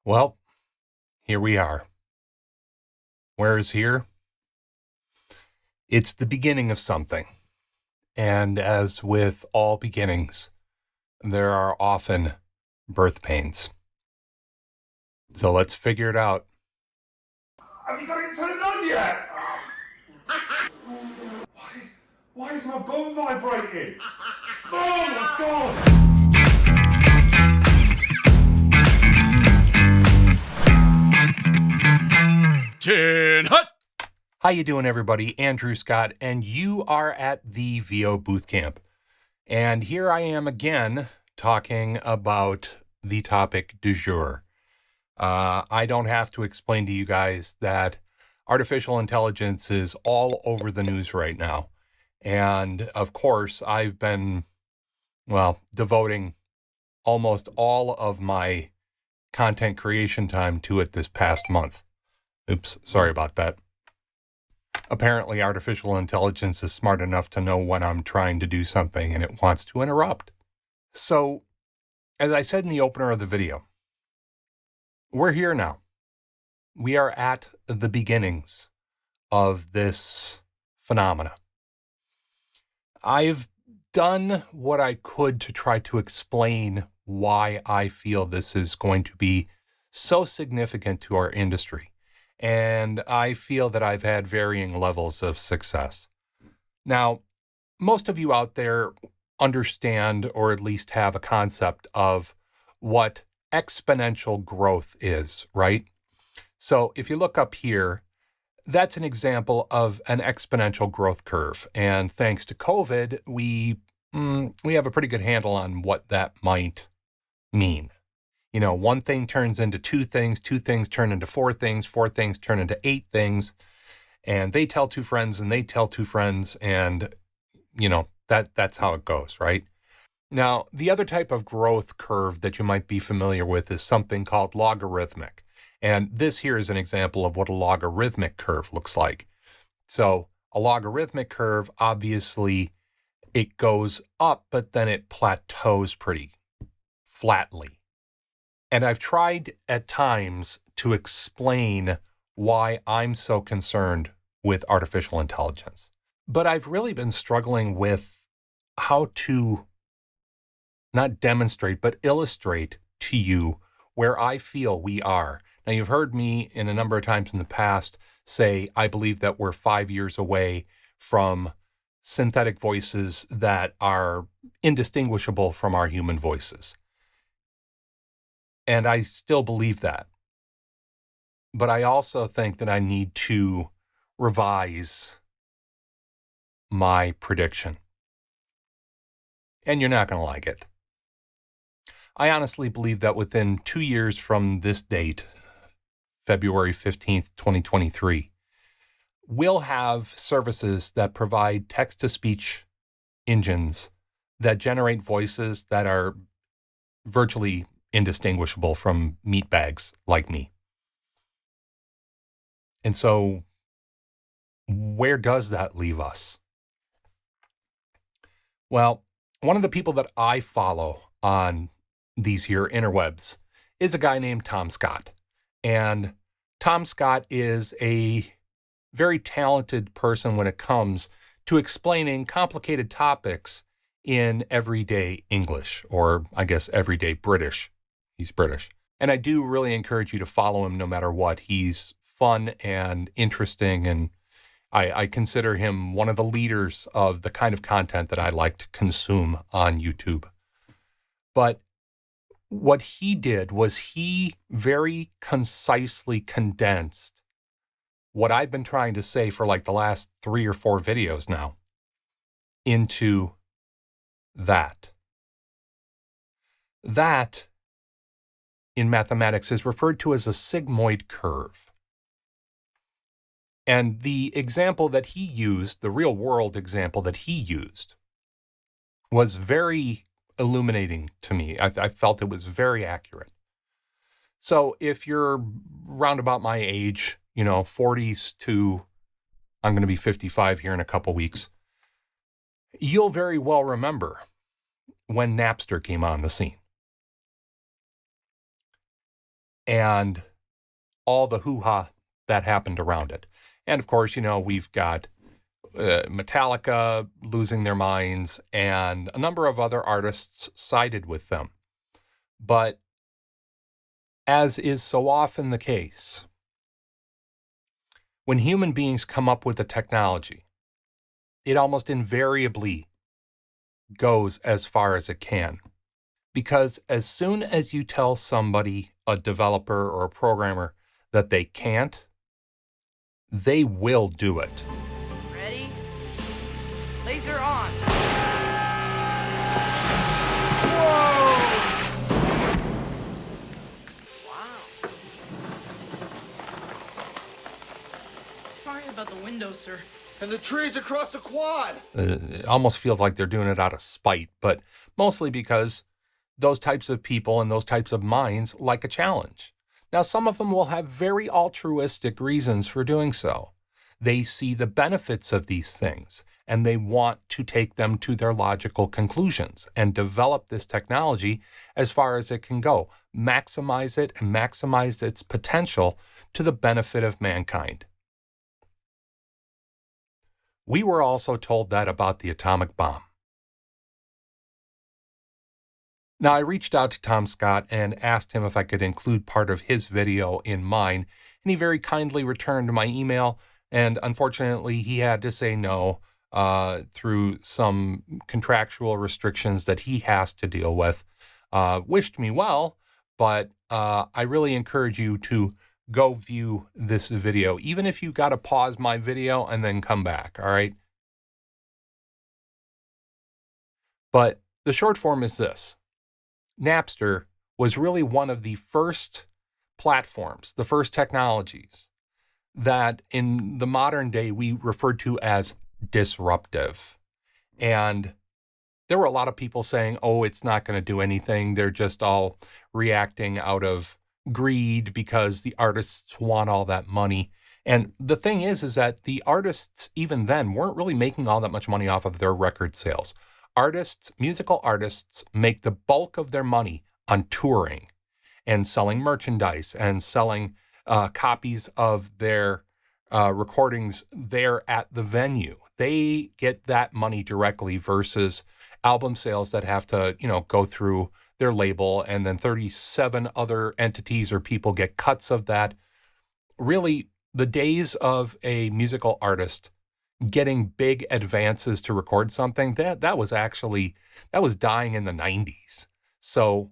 Well, here we are. Where is here? It's the beginning of something. And as with all beginnings, there are often birth pains. So let's figure it out. Have you got it turned on yet? Why is my bum vibrating? Oh my god! Tin Hut! How you doing, everybody? Andrew Scott, and you are at the VO Booth Camp. And here I am again talking about the topic du jour. I don't have to explain to you guys that artificial intelligence is all over the news right now. And of course, I've been, devoting almost all of my content creation time to it this past month. Oops, sorry about that. Apparently, artificial intelligence is smart enough to know when I'm trying to do something and it wants to interrupt. So, as I said in the opener of the video, we're here now. We are at the beginnings of this phenomena. I've done what I could to try to explain why I feel this is going to be so significant to our industry. And I feel that I've had varying levels of success. Now, most of you out there understand, or at least have a concept of what exponential growth is, right? So if you look up here, that's an example of an exponential growth curve. And thanks to COVID, we have a pretty good handle on what that might mean. You know, one thing turns into two things turn into four things turn into eight things, and they tell two friends and they tell two friends, and, you know, that's how it goes, right? Now, the other type of growth curve that you might be familiar with is something called logarithmic. And this here is an example of what a logarithmic curve looks like. So a logarithmic curve, obviously, it goes up, but then it plateaus pretty flatly. And I've tried at times to explain why I'm so concerned with artificial intelligence. But I've really been struggling with how to not demonstrate, but illustrate to you where I feel we are. Now, you've heard me in a number of times in the past say, I believe that we're 5 years away from synthetic voices that are indistinguishable from our human voices. And I still believe that. But I also think that I need to revise my prediction. And you're not going to like it. I honestly believe that within 2 years from this date, February 15th, 2023, we'll have services that provide text-to-speech engines that generate voices that are virtually indistinguishable from meatbags like me. And so, where does that leave us? Well, one of the people that I follow on these here interwebs is a guy named Tom Scott. And Tom Scott is a very talented person when it comes to explaining complicated topics in everyday English, or I guess everyday British. He's British. And I do really encourage you to follow him no matter what. He's fun and interesting, and I consider him one of the leaders of the kind of content that I like to consume on YouTube. But what he did was he very concisely condensed what I've been trying to say for like the last 3 or 4 videos now into that. That, in mathematics, is referred to as a sigmoid curve. And the example that he used, the real world example that he used, was very illuminating to me. I felt it was very accurate. So if you're round about my age, 40s to, I'm going to be 55 here in a couple weeks, you'll very well remember when Napster came on the scene. and all the hoo-ha that happened around it. And of course, we've got Metallica losing their minds, and a number of other artists sided with them. But as is so often the case, when human beings come up with a technology, it almost invariably goes as far as it can. Because as soon as you tell somebody, a developer or a programmer, that they can't, they will do it. Ready? Laser on. Whoa! Wow. Sorry about the window, sir. And the trees across the quad. It almost feels like they're doing it out of spite, but mostly because those types of people and those types of minds like a challenge. Now, some of them will have very altruistic reasons for doing so. They see the benefits of these things, and they want to take them to their logical conclusions and develop this technology as far as it can go, maximize it and maximize its potential to the benefit of mankind. We were also told that about the atomic bomb. Now, I reached out to Tom Scott and asked him if I could include part of his video in mine, and he very kindly returned my email, and unfortunately, he had to say no through some contractual restrictions that he has to deal with. Wished me well, but I really encourage you to go view this video, even if you got to pause my video and then come back, all right? But the short form is this. Napster was really one of the first platforms, the first technologies that in the modern day we referred to as disruptive. And there were a lot of people saying, oh, it's not going to do anything. They're just all reacting out of greed because the artists want all that money. And the thing is that the artists, even then, weren't really making all that much money off of their record sales. Musical artists make the bulk of their money on touring and selling merchandise and selling copies of their recordings there at the venue. They get that money directly versus album sales that have to, go through their label, and then 37 other entities or people get cuts of that. Really, the days of a musical artist getting big advances to record something, that was dying in the 90s. So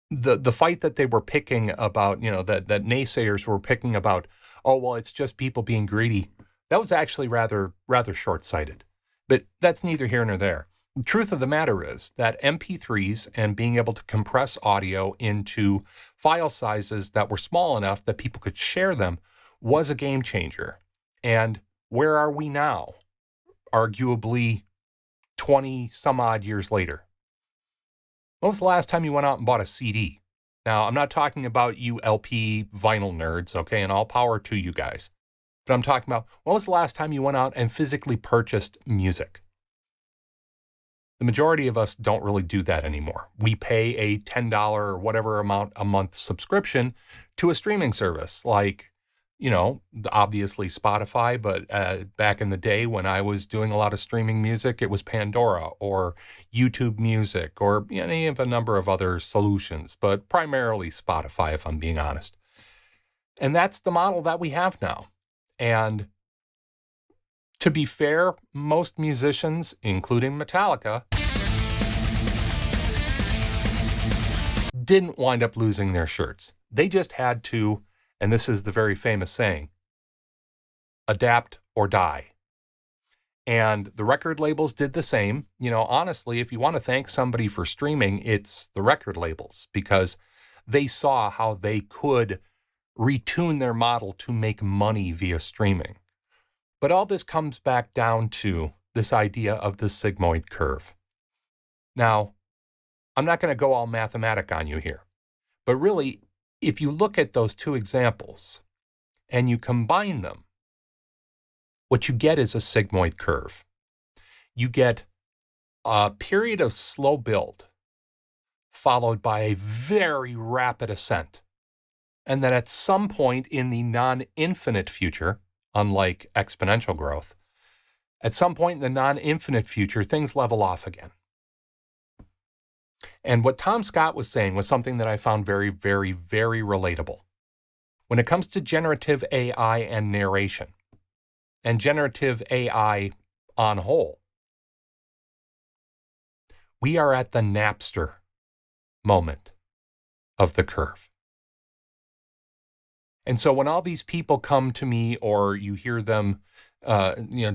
the fight that they were picking about, that naysayers were picking about, oh, well, it's just people being greedy, that was actually rather short-sighted. But that's neither here nor there. The truth of the matter is that MP3s and being able to compress audio into file sizes that were small enough that people could share them was a game changer. And where are we now? Arguably 20 some odd years later. When was the last time you went out and bought a CD? Now, I'm not talking about you LP vinyl nerds, okay, and all power to you guys. But I'm talking about, when was the last time you went out and physically purchased music? The majority of us don't really do that anymore. We pay a $10 or whatever amount a month subscription to a streaming service like, obviously Spotify, but back in the day when I was doing a lot of streaming music, it was Pandora or YouTube Music or any of a number of other solutions, but primarily Spotify, if I'm being honest. And that's the model that we have now. And to be fair, most musicians, including Metallica, didn't wind up losing their shirts. They just had to, and this is the very famous saying, adapt or die. And the record labels did the same. Honestly, if you want to thank somebody for streaming, it's the record labels, because they saw how they could retune their model to make money via streaming. But all this comes back down to this idea of the sigmoid curve. Now, I'm not going to go all mathematic on you here, but really, if you look at those two examples and you combine them, what you get is a sigmoid curve. You get a period of slow build, followed by a very rapid ascent. And then at some point in the non-infinite future, unlike exponential growth, at some point in the non-infinite future, things level off again. And what Tom Scott was saying was something that I found very, very, very relatable. When it comes to generative AI and narration, and generative AI on whole, we are at the Napster moment of the curve. And so when all these people come to me, or you hear them,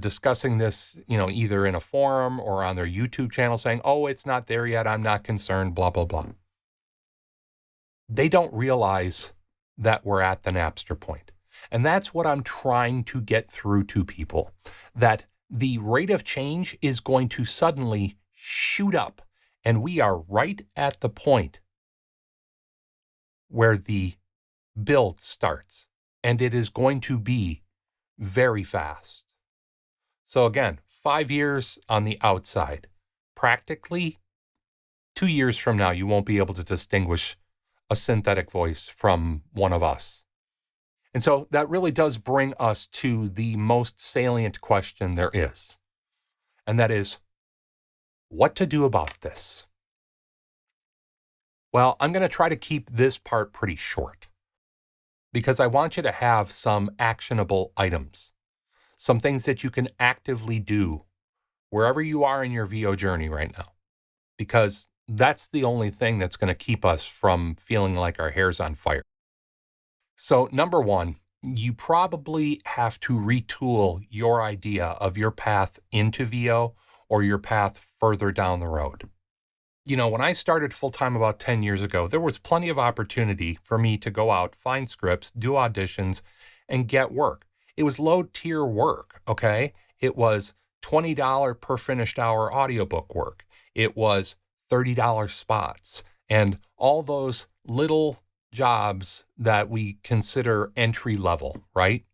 discussing this, either in a forum or on their YouTube channel saying, oh, it's not there yet, I'm not concerned, blah, blah, blah. They don't realize that we're at the Napster point. And that's what I'm trying to get through to people, that the rate of change is going to suddenly shoot up. And we are right at the point where the build starts, and it is going to be very fast. So again, 5 years on the outside. Practically 2 years from now, you won't be able to distinguish a synthetic voice from one of us. And so that really does bring us to the most salient question there is. And that is, what to do about this? Well, I'm going to try to keep this part pretty short, because I want you to have some actionable items, some things that you can actively do wherever you are in your VO journey right now, because that's the only thing that's going to keep us from feeling like our hair's on fire. So number one, you probably have to retool your idea of your path into VO or your path further down the road. When I started full-time about 10 years ago, there was plenty of opportunity for me to go out, find scripts, do auditions, and get work. It was low-tier work, okay? It was $20 per finished hour audiobook work. It was $30 spots, and all those little jobs that we consider entry level, right?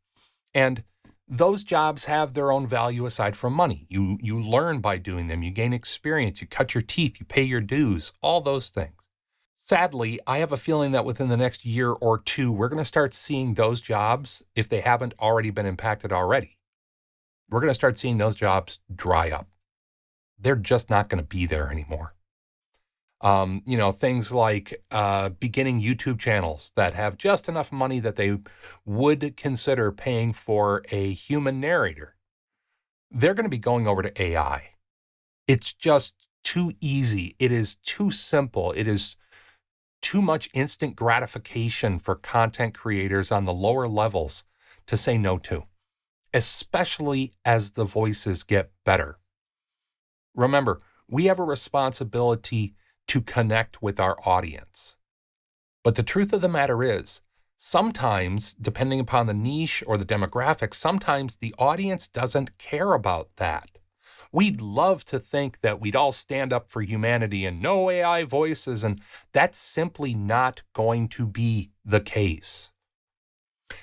And those jobs have their own value aside from money. You learn by doing them. You gain experience. You cut your teeth. You pay your dues, all those things. Sadly, I have a feeling that within the next year or two, we're going to start seeing those jobs, if they haven't already been impacted already, we're going to start seeing those jobs dry up. They're just not going to be there anymore. Things like beginning YouTube channels that have just enough money that they would consider paying for a human narrator. They're going to be going over to AI. It's just too easy. It is too simple. It is too much instant gratification for content creators on the lower levels to say no to, especially as the voices get better. Remember, we have a responsibility to connect with our audience. But the truth of the matter is, sometimes, depending upon the niche or the demographic, sometimes the audience doesn't care about that. We'd love to think that we'd all stand up for humanity and no AI voices, and that's simply not going to be the case.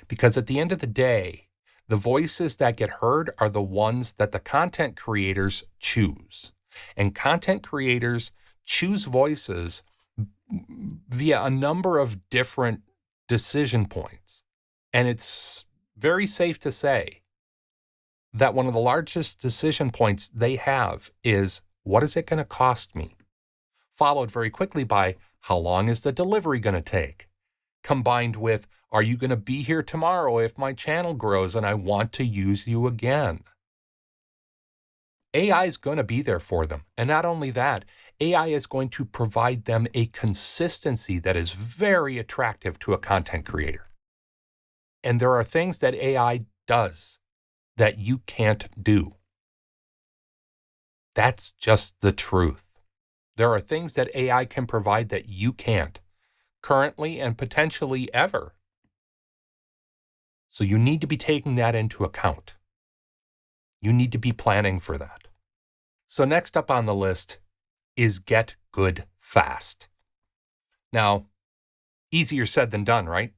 Because at the end of the day, the voices that get heard are the ones that the content creators choose. And content creators choose voices via a number of different decision points. And it's very safe to say that one of the largest decision points they have is, what is it going to cost me? Followed very quickly by, how long is the delivery going to take? Combined with, are you going to be here tomorrow if my channel grows and I want to use you again? AI is going to be there for them. And not only that, AI is going to provide them a consistency that is very attractive to a content creator. And there are things that AI does that you can't do. That's just the truth. There are things that AI can provide that you can't, currently and potentially ever. So you need to be taking that into account. You need to be planning for that. So next up on the list is get good fast. Now, easier said than done, right?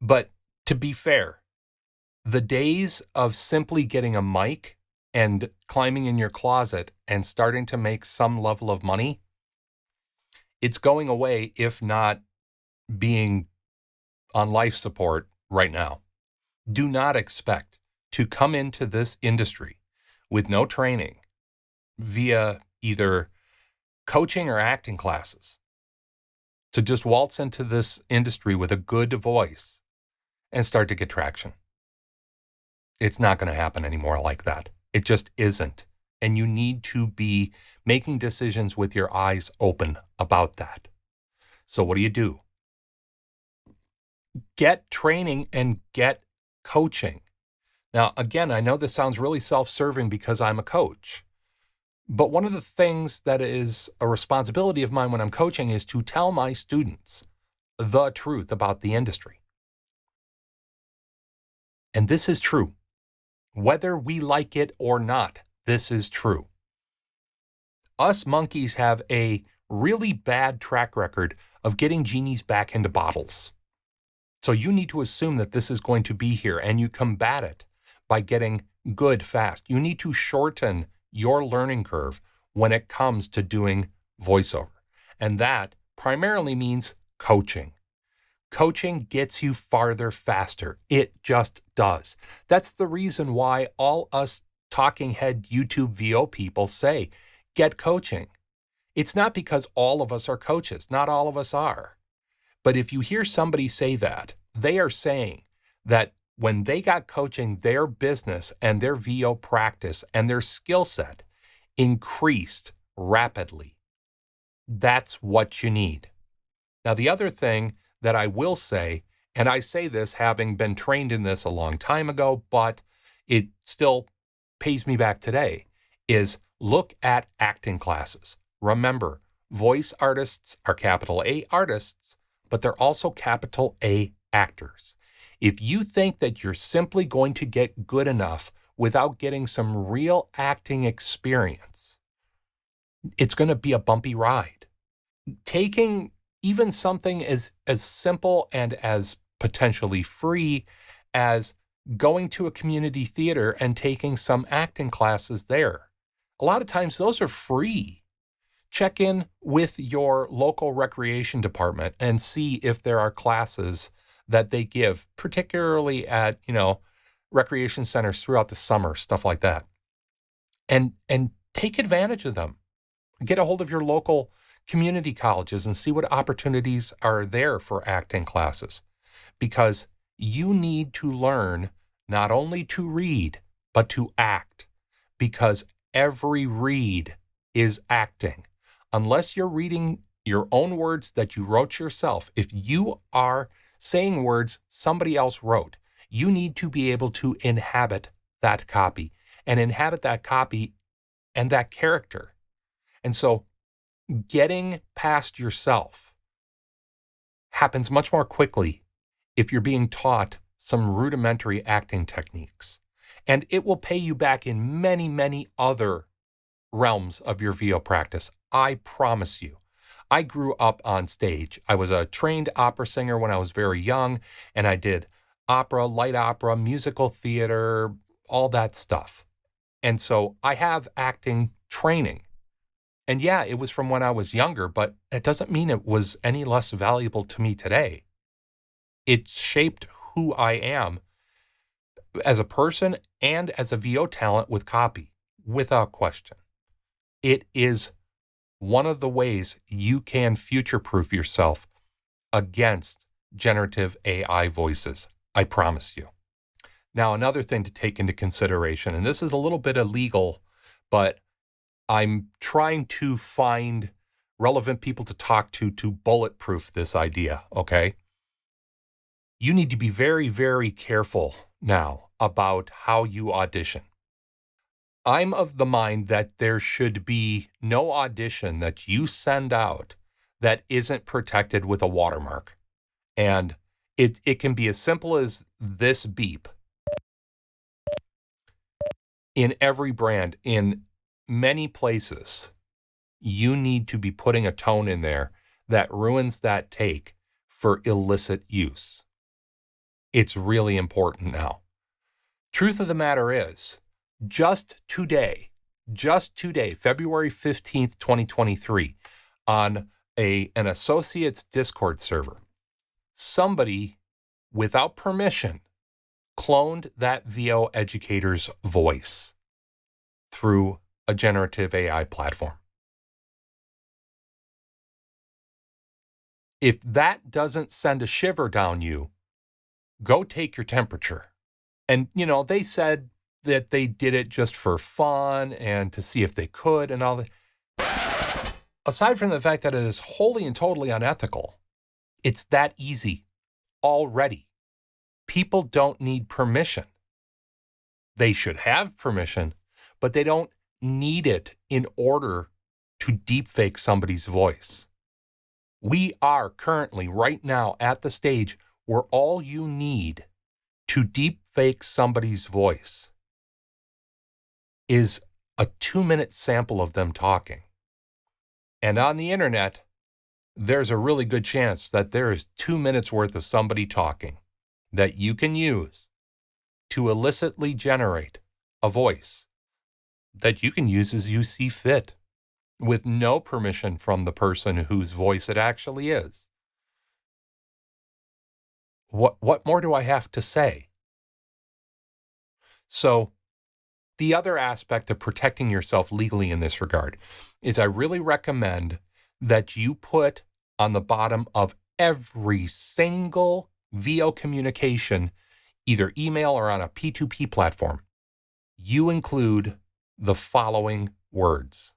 But to be fair, the days of simply getting a mic and climbing in your closet and starting to make some level of money, It's going away, if not being on life support right now. Do not expect to come into this industry with no training via either coaching or acting classes, to just waltz into this industry with a good voice and start to get traction. It's not going to happen anymore like that. It just isn't. And you need to be making decisions with your eyes open about that. So what do? Get training and get coaching. Now, again, I know this sounds really self-serving because I'm a coach, but one of the things that is a responsibility of mine when I'm coaching is to tell my students the truth about the industry. And this is true. Whether we like it or not, this is true. Us monkeys have a really bad track record of getting genies back into bottles. So you need to assume that this is going to be here, and you combat it by getting good fast. You need to shorten your learning curve when it comes to doing voiceover. And that primarily means coaching. Coaching gets you farther faster. It just does. That's the reason why all us talking head YouTube VO people say, get coaching. It's not because all of us are coaches. Not all of us are. But if you hear somebody say that, they are saying that when they got coaching, their business and their VO practice and their skill set increased rapidly. That's what you need. Now, the other thing that I will say, and I say this having been trained in this a long time ago, but it still pays me back today, is look at acting classes. Remember, voice artists are capital A artists, but they're also capital A actors. If you think that you're simply going to get good enough without getting some real acting experience, it's going to be a bumpy ride. Taking even something as simple and as potentially free as going to a community theater and taking some acting classes there. A lot of times those are free. Check in with your local recreation department and see if there are classes that they give, particularly at, recreation centers throughout the summer, stuff like that. And take advantage of them. Get a hold of your local community colleges and see what opportunities are there for acting classes, because you need to learn not only to read, but to act, because every read is acting. Unless you're reading your own words that you wrote yourself, if you are saying words somebody else wrote, you need to be able to inhabit that copy and inhabit that copy and that character. And so getting past yourself happens much more quickly if you're being taught some rudimentary acting techniques. And it will pay you back in many, many other realms of your VO practice. I promise you. I grew up on stage. I was a trained opera singer when I was very young, and I did opera, light opera, musical theater, all that stuff. And so I have acting training. And yeah, it was from when I was younger, but it doesn't mean it was any less valuable to me today. It shaped who I am as a person and as a VO talent with copy, without question. It is one of the ways you can future-proof yourself against generative AI voices. I promise you. Now, another thing to take into consideration, and this is a little bit illegal, but I'm trying to find relevant people to talk to bulletproof this idea, okay? You need to be very, very careful now about how you audition. I'm of the mind that there should be no audition that you send out that isn't protected with a watermark. And it can be as simple as this beep. In every brand, in many places, you need to be putting a tone in there that ruins that take for illicit use. It's really important now. Truth of the matter is, just today, February 15th, 2023, on an associate's Discord server. Somebody, without permission, cloned that VO educator's voice through a generative AI platform. If that doesn't send a shiver down you, go take your temperature. And, they said that they did it just for fun and to see if they could and all that. Aside from the fact that it is wholly and totally unethical, it's that easy already. People don't need permission. They should have permission, but they don't need it in order to deepfake somebody's voice. We are currently, right now, at the stage where all you need to deepfake somebody's voice is a 2-minute sample of them talking. And on the internet, there's a really good chance that there is 2 minutes worth of somebody talking that you can use to illicitly generate a voice that you can use as you see fit with no permission from the person whose voice it actually is. What more do I have to say? So, the other aspect of protecting yourself legally in this regard is I really recommend that you put on the bottom of every single VO communication, either email or on a P2P platform, you include the following words.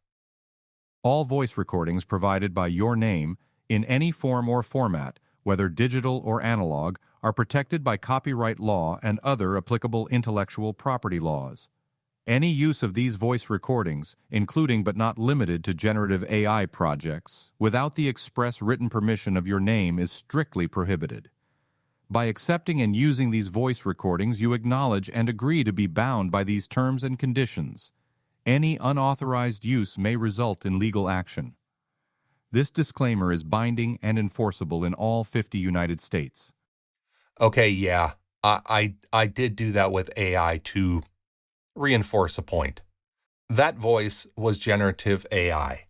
All voice recordings provided by your name, in any form or format, whether digital or analog, are protected by copyright law and other applicable intellectual property laws. Any use of these voice recordings, including but not limited to generative AI projects, without the express written permission of your name is strictly prohibited. By accepting and using these voice recordings, you acknowledge and agree to be bound by these terms and conditions. Any unauthorized use may result in legal action. This disclaimer is binding and enforceable in all 50 United States. Okay, yeah, I did do that with AI to reinforce a point. That voice was generative AI.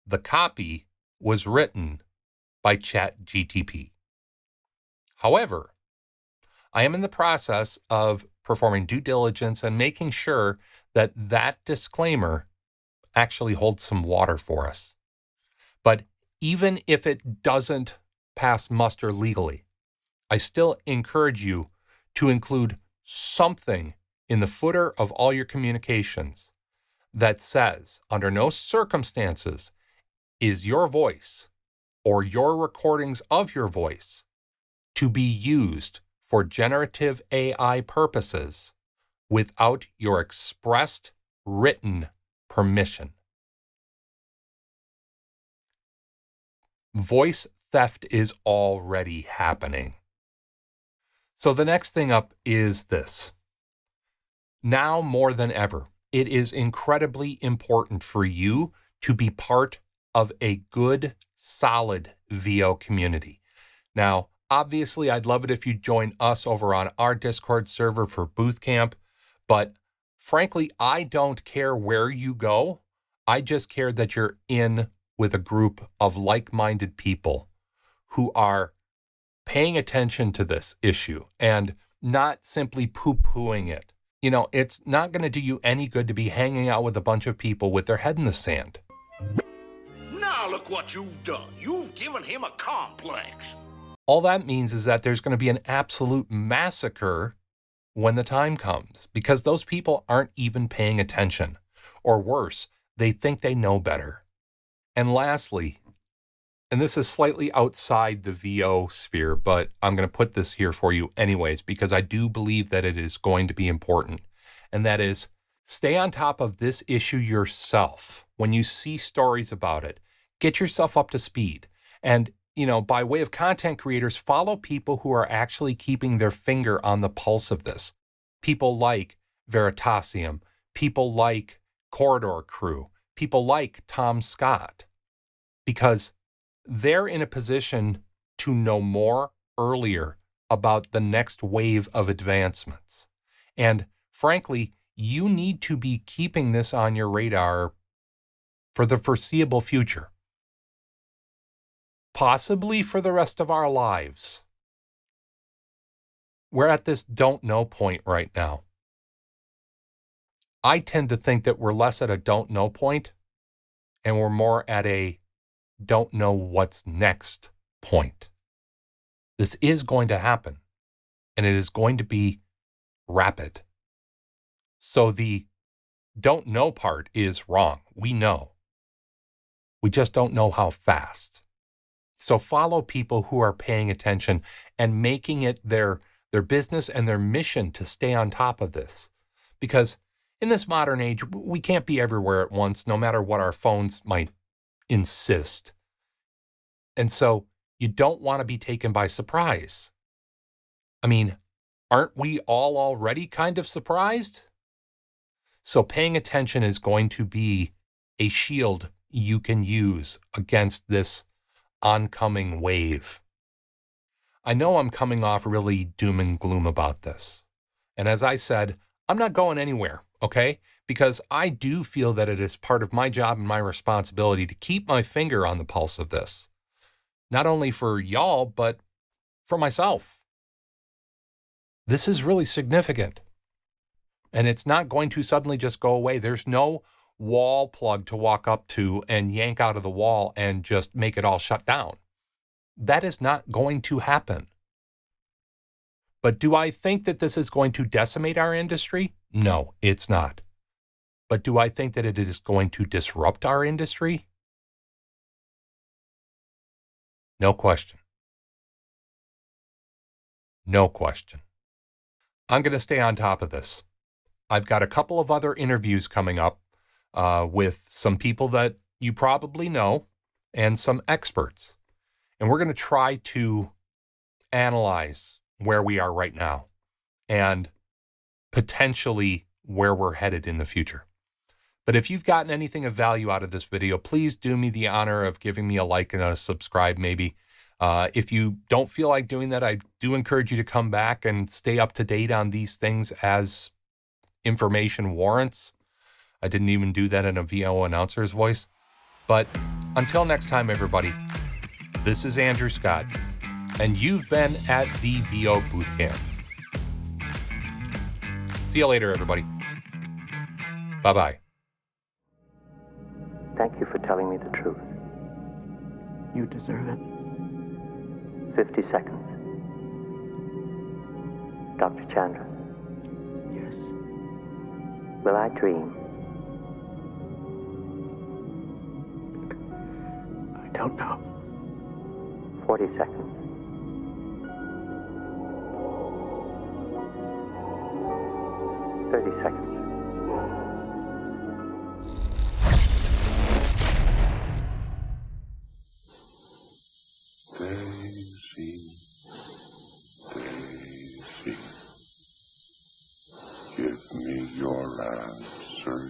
The copy was written by ChatGPT. However, I am in the process of performing due diligence and making sure that that disclaimer actually holds some water for us. But even if it doesn't pass muster legally, I still encourage you to include something in the footer of all your communications that says, under no circumstances is your voice or your recordings of your voice to be used for generative AI purposes without your expressed written permission. Voice theft is already happening. So the next thing up is this. Now more than ever, it is incredibly important for you to be part of a good, solid VO community. Now, obviously, I'd love it if you join us over on our Discord server for Booth Camp, but frankly, I don't care where you go. I just care that you're in with a group of like-minded people who are paying attention to this issue and not simply poo-pooing it. It's not going to do you any good to be hanging out with a bunch of people with their head in the sand. Now look what you've done. You've given him a complex. All that means is that there's going to be an absolute massacre when the time comes, because those people aren't even paying attention. Or worse, they think they know better. And lastly, and this is slightly outside the VO sphere, but I'm going to put this here for you anyways, because I do believe that it is going to be important. And that is, stay on top of this issue yourself. When you see stories about it, get yourself up to speed. And, by way of content creators, follow people who are actually keeping their finger on the pulse of this. People like Veritasium, people like Corridor Crew, people like Tom Scott, because they're in a position to know more earlier about the next wave of advancements. And frankly, you need to be keeping this on your radar for the foreseeable future. possibly for the rest of our lives. We're at this don't know point right now. I tend to think that we're less at a don't know point and we're more at a don't know what's next point. This is going to happen, and it is going to be rapid. So the don't know part is wrong. We know. We just don't know how fast. So follow people who are paying attention and making it their business and their mission to stay on top of this. Because in this modern age, we can't be everywhere at once, no matter what our phones might insist. And so you don't want to be taken by surprise. I mean, aren't we all already kind of surprised? So paying attention is going to be a shield you can use against this oncoming wave. I know I'm coming off really doom and gloom about this. And as I said, I'm not going anywhere, okay? Because I do feel that it is part of my job and my responsibility to keep my finger on the pulse of this. Not only for y'all, but for myself. This is really significant. And it's not going to suddenly just go away. There's no wall plug to walk up to and yank out of the wall and just make it all shut down. That is not going to happen. But do I think that this is going to decimate our industry? No, it's not. But do I think that it is going to disrupt our industry? No question. No question. I'm going to stay on top of this. I've got a couple of other interviews coming up with some people that you probably know and some experts. And we're going to try to analyze where we are right now and potentially where we're headed in the future. But if you've gotten anything of value out of this video, please do me the honor of giving me a like and a subscribe maybe. If you don't feel like doing that, I do encourage you to come back and stay up to date on these things as information warrants. I didn't even do that in a VO announcer's voice. But until next time, everybody, this is Andrew Scott, and you've been at the VO Booth Camp. See you later, everybody. Bye-bye. Thank you for telling me the truth. You deserve it. 50 seconds. Dr. Chandra, Yes. will I dream? I don't know. 40 seconds. 30 seconds. Daisy, Daisy, give me your answer,